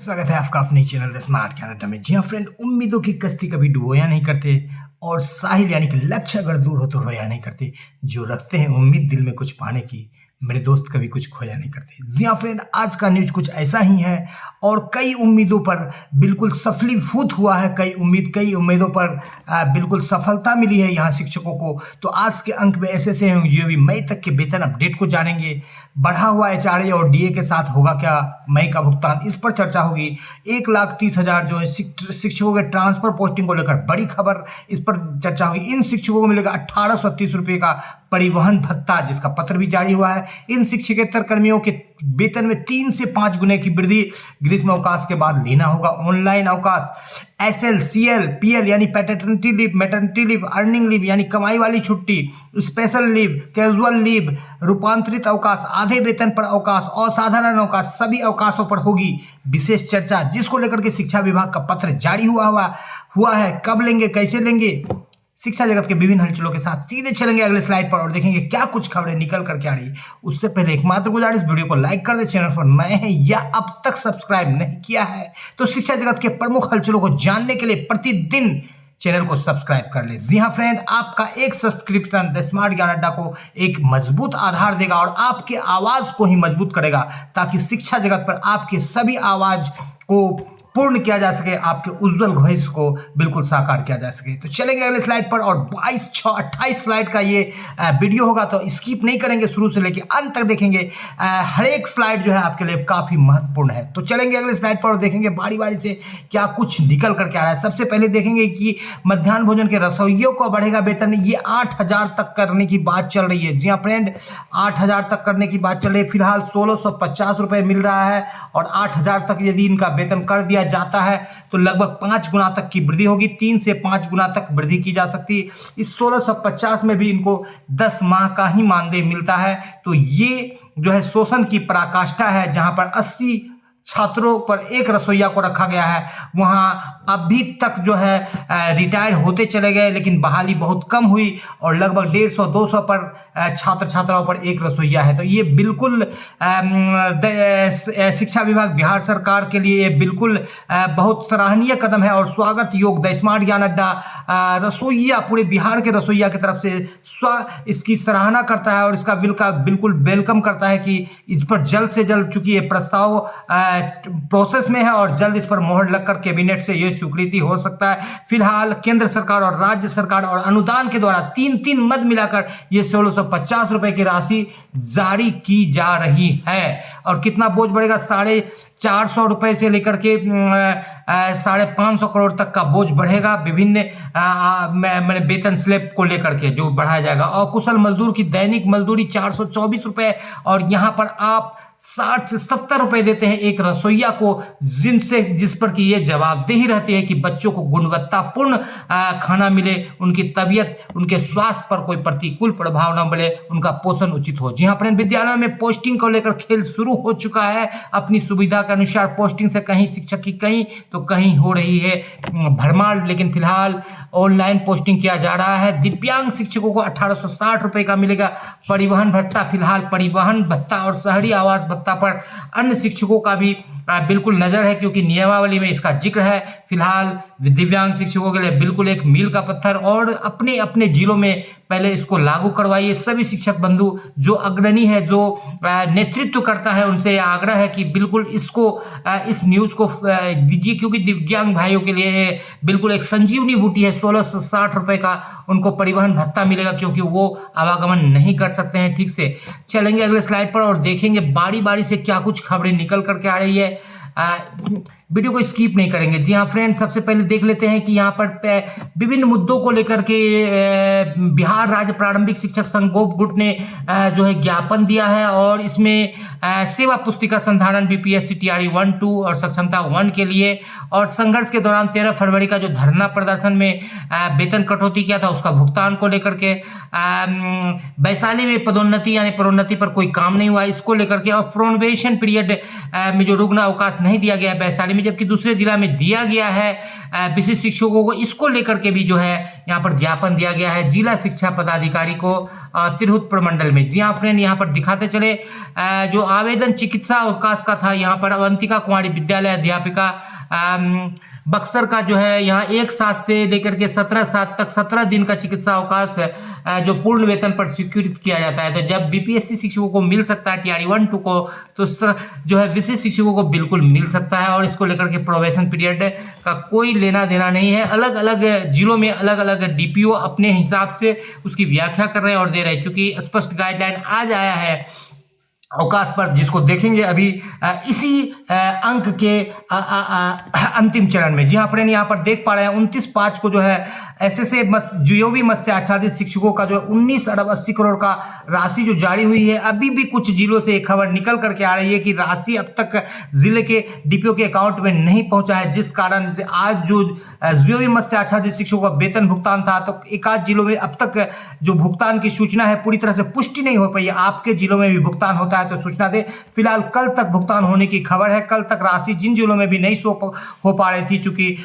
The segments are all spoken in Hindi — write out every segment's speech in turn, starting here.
स्वागत है आपका अपने चैनल द स्मार्ट कनाडा में। जी हाँ फ्रेंड, उम्मीदों की कश्ती कभी डुबोया नहीं करते और साहिल यानी कि लक्ष्य अगर दूर हो तो रोया नहीं करते। जो रखते हैं उम्मीद दिल में कुछ पाने की, मेरे दोस्त कभी कुछ खोया नहीं करते। जी हाँ फ्रेंड, आज का न्यूज कुछ ऐसा ही है और कई उम्मीदों पर बिल्कुल सफलीभूत हुआ है। कई उम्मीदों पर बिल्कुल सफलता मिली है यहाँ शिक्षकों को। तो आज के अंक में ऐसे ऐसे हैं जो अभी मई तक के वेतन अपडेट को जानेंगे। बढ़ा हुआ एचआरए और डीए के साथ होगा क्या मई का भुगतान, इस पर चर्चा होगी। 1,30,000 जो है शिक्षकों के ट्रांसफर पोस्टिंग को लेकर बड़ी खबर, इस पर चर्चा होगी। इन शिक्षकों को मिलेगा 1830 रुपये का परिवहन भत्ता, जिसका पत्र भी जारी हुआ है। इन शिक्षकेतर कर्मियों के वेतन में 3 से 5 गुने की वृद्धि ग्रीष्म अवकाश के बाद लेना होगा। ऑनलाइन अवकाश, एसएल, सीएल, पीएल यानी paternity leave, maternity leave, earning leave यानी कमाई वाली छुट्टी, स्पेशल लीव, कैजुअल लीव, रूपांतरित अवकाश, आधे वेतन पर अवकाश, असाधारण अवकाश, सभी अवकाशों पर होगी विशेष चर्चा, जिसको लेकर के शिक्षा विभाग का पत्र जारी हुआ है। कब लेंगे, कैसे लेंगे, शिक्षा जगत के विभिन्न हलचलों के साथ सीधे चलेंगे अगले स्लाइड पर और देखेंगे क्या कुछ खबरें निकल करके आ रही। उससे पहले एकमात्र गुजारिश, वीडियो को लाइक कर दे, चैनल पर नए हैं या अब तक सब्सक्राइब नहीं किया है तो शिक्षा जगत के प्रमुख हलचलों को जानने के लिए प्रतिदिन चैनल को सब्सक्राइब कर ले। जी हाँ फ्रेंड, आपका एक सब्सक्रिप्शन द स्मार्ट ज्ञान अड्डा को एक मजबूत आधार देगा और आपके आवाज को ही मजबूत करेगा, ताकि शिक्षा जगत पर आपके सभी आवाज को पूर्ण किया जा सके, आपके उज्जवल भविष्य को बिल्कुल साकार किया जा सके। तो चलेंगे अगले स्लाइड पर और 28 स्लाइड का ये वीडियो होगा, तो स्किप नहीं करेंगे, शुरू से लेकर अंत तक देखेंगे। हर एक स्लाइड जो है आपके लिए काफी महत्वपूर्ण है। तो चलेंगे अगले स्लाइड पर और देखेंगे बारी बारी से क्या कुछ निकल करके आ रहा है। सबसे पहले देखेंगे कि मध्याह्न भोजन के रसोइयों को बढ़ेगा वेतन, ये 8,000 तक करने की बात चल रही है। जी हाँ फ्रेंड, 8,000 तक करने की बात चल रही है। फिलहाल 1,650 रुपये मिल रहा है और 8,000 तक यदि इनका वेतन कर दिया जाता है तो लगभग 5 गुना तक की वृद्धि होगी। 3 से 5 गुना तक वृद्धि की जा सकती है। इस 1,650 में भी इनको 10 माह का ही मानदेय मिलता है। तो ये जो है शोषण की पराकाष्ठा है, जहां पर 80 छात्रों पर एक रसोइया को रखा गया है। वहां अभी तक जो है रिटायर होते चले गए, लेकिन बहाली बहुत कम हुई और लगभग 150-200 पर छात्र छात्राओं पर एक रसोइया है। तो ये बिल्कुल शिक्षा विभाग बिहार सरकार के लिए बिल्कुल बहुत सराहनीय कदम है और स्वागत योग द स्मार्ट ज्ञान अड्डा रसोइया, पूरे बिहार के रसोइया की तरफ से इसकी सराहना करता है और इसका बिल्कुल वेलकम करता है कि इस पर जल्द से जल्द, चूंकि ये प्रस्ताव प्रोसेस में है और जल्द इस पर मोहर लगकर कैबिनेट से यह स्वीकृति हो सकता है। फिलहाल केंद्र सरकार और राज्य सरकार और अनुदान के द्वारा 3 मद मिलाकर ये 1,650 रुपए की राशि जारी की जा रही है। और कितना बोझ बढ़ेगा, 450 रुपए से लेकर के 550 करोड़ तक का बोझ बढ़ेगा विभिन्न मैंने वेतन स्लैब को लेकर के जो बढ़ाया जाएगा। और कुशल मजदूर की दैनिक मजदूरी 424 रुपए और यहां पर आप 60 से 70 रुपए देते हैं एक रसोइया को, जिस पर कि ये जवाबदेही रहती है कि बच्चों को गुणवत्तापूर्ण खाना मिले, उनकी तबीयत, उनके स्वास्थ्य पर कोई प्रतिकूल प्रभाव न पड़े, उनका पोषण उचित हो। जी हाँ फ्रेंड, विद्यालयों में पोस्टिंग को लेकर खेल शुरू हो चुका है। अपनी सुविधा के अनुसार पोस्टिंग से कहीं शिक्षक की कहीं तो कहीं हो रही है भरमार, लेकिन फिलहाल ऑनलाइन पोस्टिंग किया जा रहा है। दिव्यांग शिक्षकों को 1860 रुपए का मिलेगा परिवहन भत्ता। फिलहाल परिवहन भत्ता और शहरी आवास भत्ता पर अन्य शिक्षकों का भी बिल्कुल नजर है, क्योंकि नियमावली में इसका जिक्र है। फिलहाल दिव्यांग शिक्षकों के लिए बिल्कुल एक मील का पत्थर और अपने अपने जिलों में पहले इसको लागू करवाइए। सभी शिक्षक बंधु जो अग्रणी है, जो नेतृत्व करता है, उनसे आग्रह है कि बिल्कुल इस न्यूज को दीजिए, क्योंकि दिव्यांग भाइयों के लिए बिल्कुल एक संजीवनी बूटी है। 1,660 रुपए का उनको परिवहन भत्ता मिलेगा, क्योंकि वो आवागमन नहीं कर सकते हैं ठीक से। चलेंगे अगले स्लाइड पर और देखेंगे बारी बारी से क्या कुछ खबरें निकल करके आ रही है। वीडियो को स्किप नहीं करेंगे। जी हाँ फ्रेंड, सबसे पहले देख लेते हैं कि यहाँ पर विभिन्न मुद्दों को लेकर के बिहार राज्य प्रारंभिक शिक्षक संघ गुट ने जो है ज्ञापन दिया है और इसमें सेवा पुस्तिका संधारण बीपीएससी टीआरई 1, 2 और सक्षमता 1 के लिए, और संघर्ष के दौरान 13 फरवरी का जो धरना प्रदर्शन में वेतन कटौती किया था उसका भुगतान को लेकर के वैशाली में पदोन्नति यानी प्रोन्नति पर कोई काम नहीं हुआ इसको लेकर के, और प्रोबेशन पीरियड में जो रुग्ण अवकाश नहीं दिया गया है वैशाली में, जबकि दूसरे जिला में दिया गया है विशिष्ट शिक्षकों को, इसको लेकर के भी जो है यहाँ पर ज्ञापन दिया गया है जिला शिक्षा पदाधिकारी को तिरहुत प्रमंडल में। जी हाँ फ्रेंड, यहाँ पर दिखाते चले जो आवेदन चिकित्सा अवकाश का था, यहाँ पर अवंतिका कुमारी विद्यालय अध्यापिका बक्सर का जो है यहाँ 1/7 से लेकर के 17/7 तक 17 दिन का चिकित्सा अवकाश जो पूर्ण वेतन पर स्वीकृत किया जाता है। तो जब बीपीएससी शिक्षकों को मिल सकता है टीआरई 1-2 को, तो जो है विशिष्ट शिक्षकों को बिल्कुल मिल सकता है, और इसको लेकर के प्रोबेशन पीरियड का कोई लेना देना नहीं है। अलग अलग जिलों में अलग अलग डीपीओ अपने हिसाब से उसकी व्याख्या कर रहे हैं और दे रहे हैं, क्योंकि स्पष्ट गाइडलाइन आज आया है अवकाश पर, जिसको देखेंगे अभी इसी अंक के अंतिम चरण में। जी हाँ फ्रेंड, यहाँ पर देख पा रहे हैं 29/5 को जो है एसएसए जो भी मत्स्य आच्छादित शिक्षकों का जो 19 अरब 80 करोड़ का राशि जो जारी हुई है। अभी भी कुछ जिलों से एक खबर निकल करके आ रही है कि राशि अब तक जिले के डीपीओ के अकाउंट में नहीं पहुंचा है, जिस कारण से आज जो भी मत्स्य आच्छादित शिक्षकों का वेतन भुगतान था, तो एक आध जिलों में अब तक जो भुगतान की सूचना है पूरी तरह से पुष्टि नहीं हो पाई है। आपके जिलों में भी भुगतान होता है तो सूचना दे। फिलहाल कल तक भुगतान होने की खबर है। कल तक राशि जिन जिलों में भी नहीं हो पा रही थी, चूंकि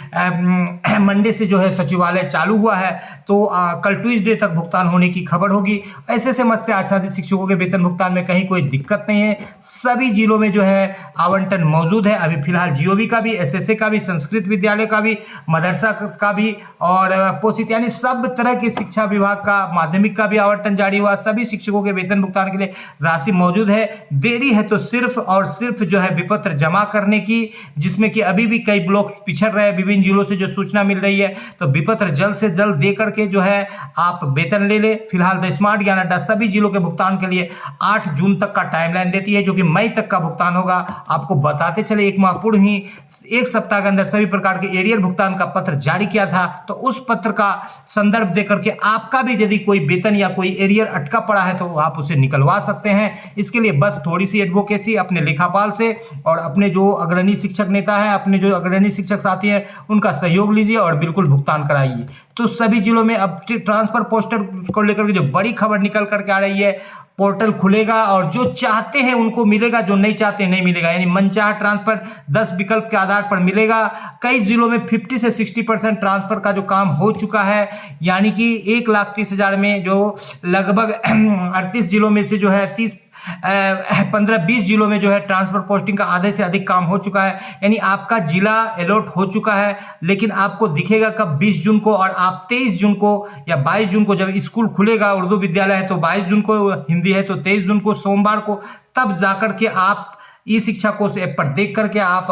मंडे से जो है सचिवालय चालू हुआ है, तो कल ट्यूसडे तक भुगतान होने की खबर होगी। ऐसे मत्स्य आच्छादित शिक्षकों के वेतन भुगतान में कहीं कोई दिक्कत नहीं है। सभी जिलों में जो है आवंटन मौजूद है। अभी फिलहाल जीओबी का भी, एसएसए का भी, संस्कृत विद्यालय का भी, मदरसा का भी और पोषित यानी सब तरह के शिक्षा विभाग का, माध्यमिक का भी आवंटन जारी हुआ। सभी शिक्षकों के वेतन भुगतान के लिए राशि मौजूद है। देरी है तो सिर्फ और सिर्फ जो है विपत्र जमा करने की, जिसमें कि अभी भी कई ब्लॉक पिछड़ रहे हैं। विभिन्न जिलों से जो सूचना मिल रही है, तो विपत्र जल्द से जल्द दे करके जो है आप वेतन ले ले। फिलहाल द स्मार्ट ज्ञान अड्डा सभी जिलों के भुगतान के लिए 8 जून तक का टाइमलाइन देती है, जो कि मई तक का भुगतान होगा। आपको बताते चले, एक माह पूर्व ही 1 सप्ताह के अंदर सभी प्रकार के एरियर भुगतान का पत्र जारी किया था। तो उस पत्र का संदर्भ देकर के आपका भी यदि कोई वेतन या कोई एरियर अटका पड़ा है, तो आप उसे निकलवा सकते हैं। इसके लिए बस थोड़ी सी एडवोकेसी अपने लेखापाल से और अपने जो अग्रणी शिक्षक नेता है, अपने जो अग्रणी शिक्षक साथी हैं, उनका सहयोग लीजिए और बिल्कुल भुगतान कराइए। तो सभी जिलों में अब ट्रांसफर पोस्टर को लेकर के जो बड़ी खबर निकल करके आ रही है, पोर्टल खुलेगा और जो चाहते हैं उनको मिलेगा, जो नहीं चाहते नहीं मिलेगा। यानी मनचाहा ट्रांसफर 10 विकल्प के आधार पर मिलेगा। कई जिलों में 50 से 60% ट्रांसफर का जो काम हो चुका है, यानी कि 1,30,000 में जो लगभग 38 जिलों में से जो है 15-20 जिलों में जो है ट्रांसफर पोस्टिंग का आधे से अधिक काम हो चुका है। यानी आपका जिला अलॉट हो चुका है, लेकिन आपको दिखेगा कब? 20 जून को। और आप 23 जून को या 22 जून को, जब स्कूल खुलेगा, उर्दू विद्यालय है तो 22 जून को, हिंदी है तो 23 जून को, सोमवार को, तब जाकर के आप ई शिक्षा कोष ऐप पर देख करके आप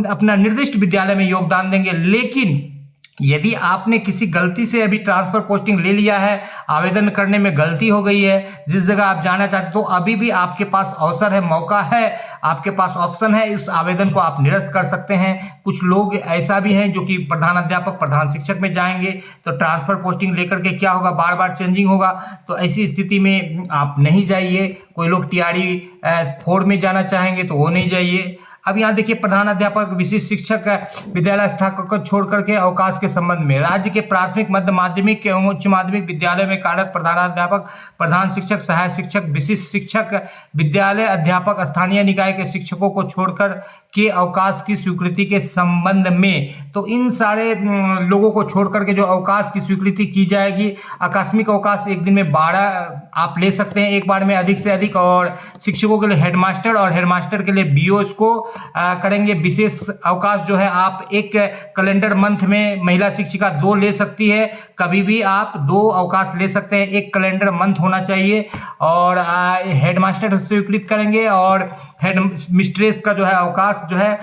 अपना निर्दिष्ट विद्यालय में योगदान देंगे। लेकिन यदि आपने किसी गलती से अभी ट्रांसफर पोस्टिंग ले लिया है, आवेदन करने में गलती हो गई है, जिस जगह आप जाना चाहते हैं, तो अभी भी आपके पास अवसर है, मौका है, आपके पास ऑप्शन है। इस आवेदन को आप निरस्त कर सकते हैं। कुछ लोग ऐसा भी हैं जो कि प्रधान अध्यापक, प्रधान शिक्षक में जाएंगे तो ट्रांसफर पोस्टिंग लेकर के क्या होगा, बार बार चेंजिंग होगा। तो ऐसी स्थिति में आप नहीं जाइए। कोई लोग टीआरई 4 में जाना चाहेंगे तो वो नहीं जाइए। अब यहाँ देखिए, प्रधान अध्यापक, विशिष्ट शिक्षक, विद्यालय स्थापक को छोड़ करके अवकाश के संबंध में राज्य के प्राथमिक, मध्य माध्यमिक एवं उच्च माध्यमिक विद्यालय में कार्यरत प्रधानाध्यापक, प्रधान शिक्षक, सहायक शिक्षक, विशिष्ट शिक्षक, विद्यालय अध्यापक, स्थानीय निकाय के शिक्षकों को छोड़कर के अवकाश की स्वीकृति के संबंध में, तो इन सारे लोगों को छोड़ करके जो अवकाश की स्वीकृति की जाएगी, आकस्मिक अवकाश एक दिन में 12 आप ले सकते हैं, एक बार में अधिक से अधिक। और शिक्षकों के लिए हेडमास्टर और हेडमास्टर के लिए बीओएस को करेंगे। विशेष अवकाश जो है आप एक कैलेंडर मंथ में महिला शिक्षिका 2 ले सकती है। कभी भी आप 2 अवकाश ले सकते हैं, एक कैलेंडर मंथ होना चाहिए। और हेडमास्टर स्वीकृत करेंगे। और हेड मिस्ट्रेस का जो है अवकाश जो है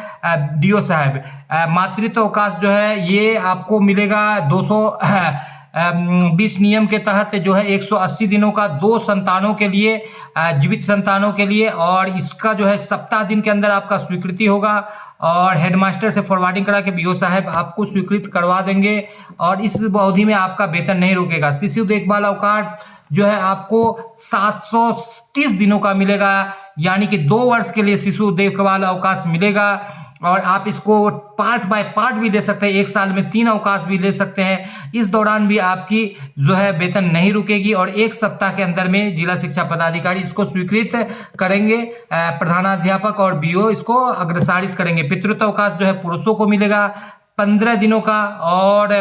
डीओ साहब। मातृत्व अवकाश जो है ये आपको मिलेगा 220 नियम के तहत जो है 180 दिनों का, 2 संतानों के लिए, जीवित संतानों के लिए। और इसका जो है सप्ताह दिन के अंदर आपका स्वीकृति होगा। और हेडमास्टर से फॉरवर्डिंग करा के बीओ साहब आपको स्वीकृत करवा देंगे। और इस अवधि में आपका वेतन नहीं रुकेगा। शिशु देखभाल अवकाश जो है आपको 730 दिनों का मिलेगा, यानी कि 2 वर्ष के लिए शिशु देखभाल अवकाश मिलेगा। और आप इसको पार्ट बाय पार्ट भी ले सकते हैं, एक साल में 3 अवकाश भी ले सकते हैं। इस दौरान भी आपकी जो है वेतन नहीं रुकेगी और 1 सप्ताह के अंदर में जिला शिक्षा पदाधिकारी इसको स्वीकृत करेंगे। प्रधानाध्यापक और बीओ इसको अग्रसारित करेंगे। पितृत्व अवकाश जो है पुरुषों को मिलेगा 15 दिनों का, और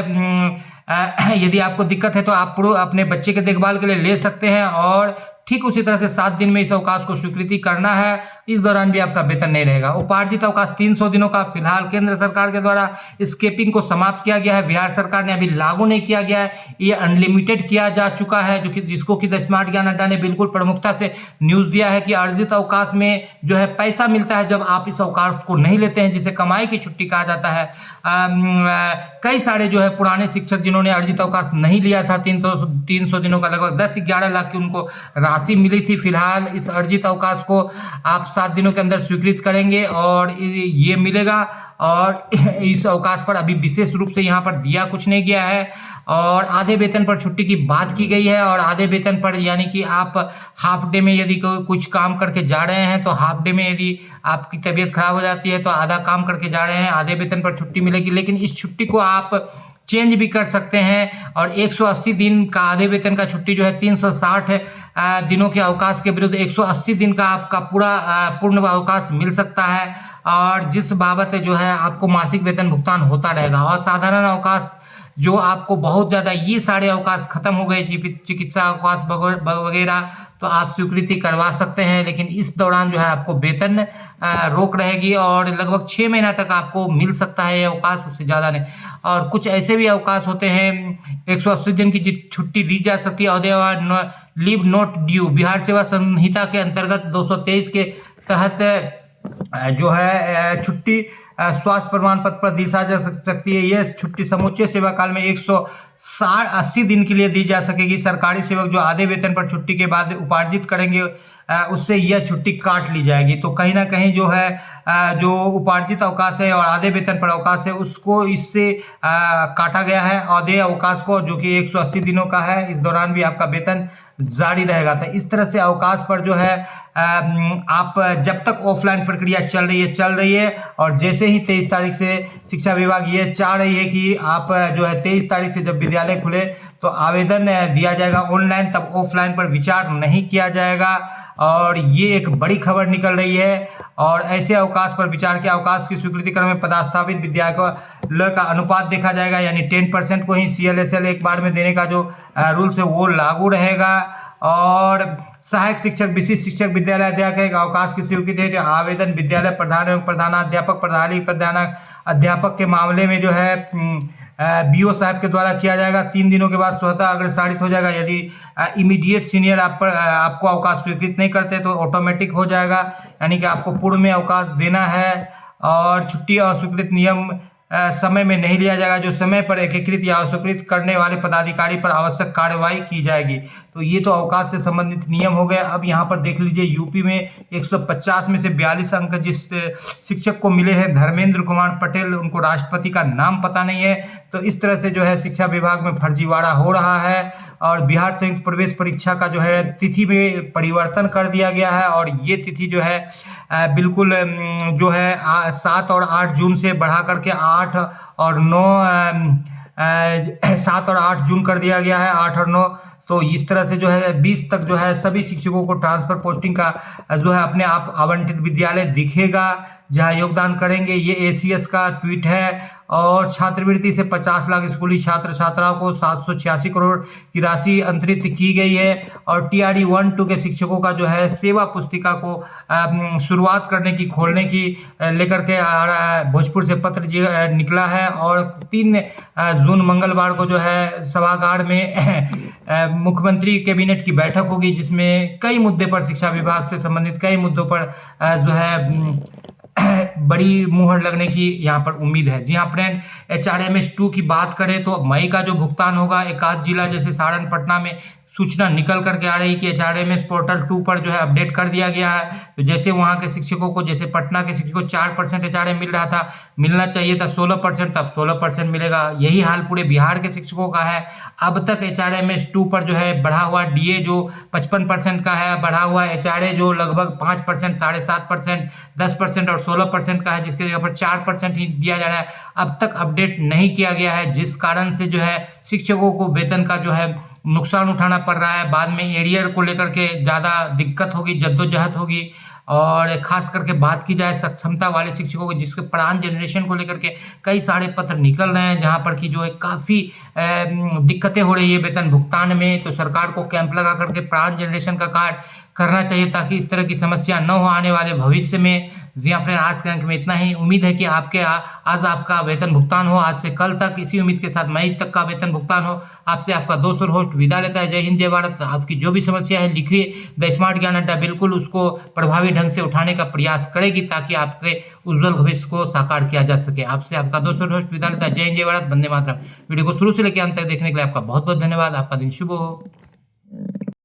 यदि आपको दिक्कत है तो आप अपने बच्चे के देखभाल के लिए ले सकते हैं, और ठीक उसी तरह से 7 दिन में इस अवकाश को स्वीकृति करना है। इस दौरान भी आपका वेतन नहीं रहेगा। उपार्जित अवकाश 300 दिनों का फिलहाल केंद्र सरकार के द्वारा स्केपिंग को समाप्त किया गया है। बिहार सरकार ने अभी लागू नहीं किया गया है, ये अनलिमिटेड किया जा चुका है, जो कि जिसको कि द स्मार्ट ज्ञान अड्डा ने बिल्कुल प्रमुखता से न्यूज दिया है कि अर्जित अवकाश में जो है पैसा मिलता है जब आप इस अवकाश को नहीं लेते हैं, जिसे कमाई की छुट्टी कहा जाता है। कई सारे जो है पुराने शिक्षक जिन्होंने अर्जित अवकाश नहीं लिया था 300 दिनों का, लगभग 10-11 लाख की उनको राशि मिली थी। फिलहाल इस अर्जित अवकाश को आप 7 दिनों के अंदर स्वीकृत करेंगे और ये मिलेगा। और इस अवकाश पर अभी विशेष रूप से यहाँ पर दिया कुछ नहीं गया है, और आधे वेतन पर छुट्टी की बात की गई है। और आधे वेतन पर यानी कि आप हाफ डे में यदि कुछ काम करके जा रहे हैं तो हाफ डे में यदि आपकी तबीयत खराब हो जाती है तो आधा काम करके जा रहे हैं, आधे वेतन पर छुट्टी मिलेगी। लेकिन इस छुट्टी को आप चेंज भी कर सकते हैं, और 180 दिन का आधे वेतन का छुट्टी जो है 360 दिनों के अवकाश के विरुद्ध 180 दिन का आपका पूर्ण अवकाश मिल सकता है, और जिस बाबत जो है आपको मासिक वेतन भुगतान होता रहेगा। और साधारण अवकाश जो आपको बहुत ज़्यादा, ये सारे अवकाश खत्म हो गए, चिकित्सा अवकाश वगैरह, तो आप स्वीकृति करवा सकते हैं। लेकिन इस दौरान जो है आपको वेतन रोक रहेगी, और लगभग 6 महीना तक आपको मिल सकता है ये अवकाश, उससे ज़्यादा नहीं। और कुछ ऐसे भी अवकाश होते हैं, 180 दिन की छुट्टी दी जा सकती है। और लीव नॉट ड्यू बिहार सेवा संहिता के अंतर्गत 223 के तहत जो है छुट्टी स्वास्थ्य प्रमाण पत्र पर दी जा सकती है। यह छुट्टी समूचे सेवा काल में 180 दिन के लिए दी जा सकेगी। सरकारी सेवक जो आधे वेतन पर छुट्टी के बाद उपार्जित करेंगे उससे यह छुट्टी काट ली जाएगी। तो कहीं ना कहीं जो है जो उपार्जित अवकाश है और आधे वेतन पर अवकाश है उसको इससे काटा गया है, आधे अवकाश को, जो कि 180 दिनों का है। इस दौरान भी आपका वेतन जारी रहेगा। तो इस तरह से अवकाश पर जो है आप जब तक ऑफलाइन प्रक्रिया चल रही है, और जैसे ही 23 तारीख से शिक्षा विभाग ये चाह रही है कि आप जो है 23 तारीख से जब विद्यालय खुले तो आवेदन दिया जाएगा ऑनलाइन, तब ऑफलाइन पर विचार नहीं किया जाएगा। और ये एक बड़ी खबर निकल रही है। और ऐसे अवकाश पर विचार के अवकाश की स्वीकृति क्रम में पदस्थापित विद्यालयों का अनुपात देखा जाएगा, यानी 10% को ही CLSL एक बार में देने का जो रूल्स है वो लागू रहेगा। और सहायक शिक्षक, विशिष्ट शिक्षक, विद्यालय अध्यापक अवकाश की स्वीकृति है। आवेदन विद्यालय प्रधान एवं प्रधानाध्यापक, प्रधानाध्यापक के मामले में जो है बीओ साहब के द्वारा किया जाएगा। 3 दिनों के बाद स्वतः अग्रसारित हो जाएगा। यदि इमीडिएट सीनियर आपको अवकाश स्वीकृत नहीं करते तो ऑटोमेटिक हो जाएगा, यानी कि आपको पूर्व में अवकाश देना है। और छुट्टी और स्वीकृत नियम समय में नहीं लिया जाएगा। जो समय पर एकीकृत या अस्वीकृत करने वाले पदाधिकारी पर आवश्यक कार्रवाई की जाएगी। तो ये तो अवकाश से संबंधित नियम हो गए। अब यहाँ पर देख लीजिए, यूपी में 150 में से 42 अंक जिस शिक्षक को मिले हैं, धर्मेंद्र कुमार पटेल, उनको राष्ट्रपति का नाम पता नहीं है। तो इस तरह से जो है शिक्षा विभाग में फर्जीवाड़ा हो रहा है। और बिहार संयुक्त प्रवेश परीक्षा का जो है तिथि में परिवर्तन कर दिया गया है, और ये तिथि जो है बिल्कुल जो है 7 और 8 जून से बढ़ा करके 7 और 8 जून कर दिया गया है, 8 और 9। तो इस तरह से जो है 20 तक जो है सभी शिक्षकों को ट्रांसफर पोस्टिंग का जो है अपने आप आवंटित विद्यालय दिखेगा जहां योगदान करेंगे। ये ACS का ट्वीट है। और छात्रवृत्ति से 50 लाख स्कूली छात्र छात्राओं को 786 करोड़ की राशि अंतरित की गई है। और TRD 1-2 के शिक्षकों का जो है सेवा पुस्तिका को शुरुआत करने की, खोलने की लेकर के भोजपुर से पत्र निकला है। और 3 जून मंगलवार को जो है सभागार में मुख्यमंत्री कैबिनेट की बैठक होगी, जिसमें कई मुद्दे पर, शिक्षा विभाग से संबंधित कई मुद्दों पर जो है बड़ी मुहर लगने की यहाँ पर उम्मीद है। जी हाँ फ्रेंड, HRMS 2 की बात करें तो मई का जो भुगतान होगा, एक आध जिला जैसे सारण, पटना में सूचना निकल करके आ रही कि एचआरएमएस पोर्टल 2 पर जो है अपडेट कर दिया गया है। तो जैसे वहाँ के शिक्षकों को, जैसे पटना के शिक्षकों को 4% एचआरएम मिल रहा था, मिलना चाहिए था 16%, तब 16% मिलेगा। यही हाल पूरे बिहार के शिक्षकों का है। अब तक एचआरएमएस 2 पर जो है बढ़ा हुआ डीए जो 55% का है, बढ़ा हुआ एचआरए जो लगभग 5%, 7.5%, 10% और 16% का है, जिसके जगह पर 4% ही दिया जा रहा है, अब तक अपडेट नहीं किया गया है, जिस कारण से जो है शिक्षकों को वेतन का जो है नुकसान उठाना पड़ रहा है। बाद में एरियर को लेकर के ज़्यादा दिक्कत होगी, जद्दोजहद होगी। और खास करके बात की जाए सक्षमता वाले शिक्षकों को, जिसके प्राण जनरेशन को लेकर के कई सारे पत्र निकल रहे हैं, जहां पर कि जो है काफ़ी दिक्कतें हो रही है वेतन भुगतान में। तो सरकार को कैंप लगा करके प्राण जनरेशन का कार्य करना चाहिए, ताकि इस तरह की समस्या न हो आने वाले भविष्य में। जी हाँ फ्रेंड, आज के अंक में इतना ही। उम्मीद है कि आज आपका वेतन भुगतान हो, आज से कल तक। इसी उम्मीद के साथ मई तक का वेतन भुगतान हो। आपसे आपका दोस्त और होस्ट विदा लेता है। जय हिंद, जय भारत। आपकी जो भी समस्या है लिखिए, द स्मार्ट ज्ञान अड्डा बिल्कुल उसको प्रभावी ढंग से उठाने का प्रयास करेगी, ताकि आपके उज्जवल भविष्य को साकार किया जा सके। आपसे आपका दोस्त और होस्ट विदा लेता है। जय हिंद, जय भारत, वंदे मातरम। वीडियो को शुरू से लेकर अंत तक देखने के लिए आपका बहुत बहुत धन्यवाद। आपका दिन शुभ हो।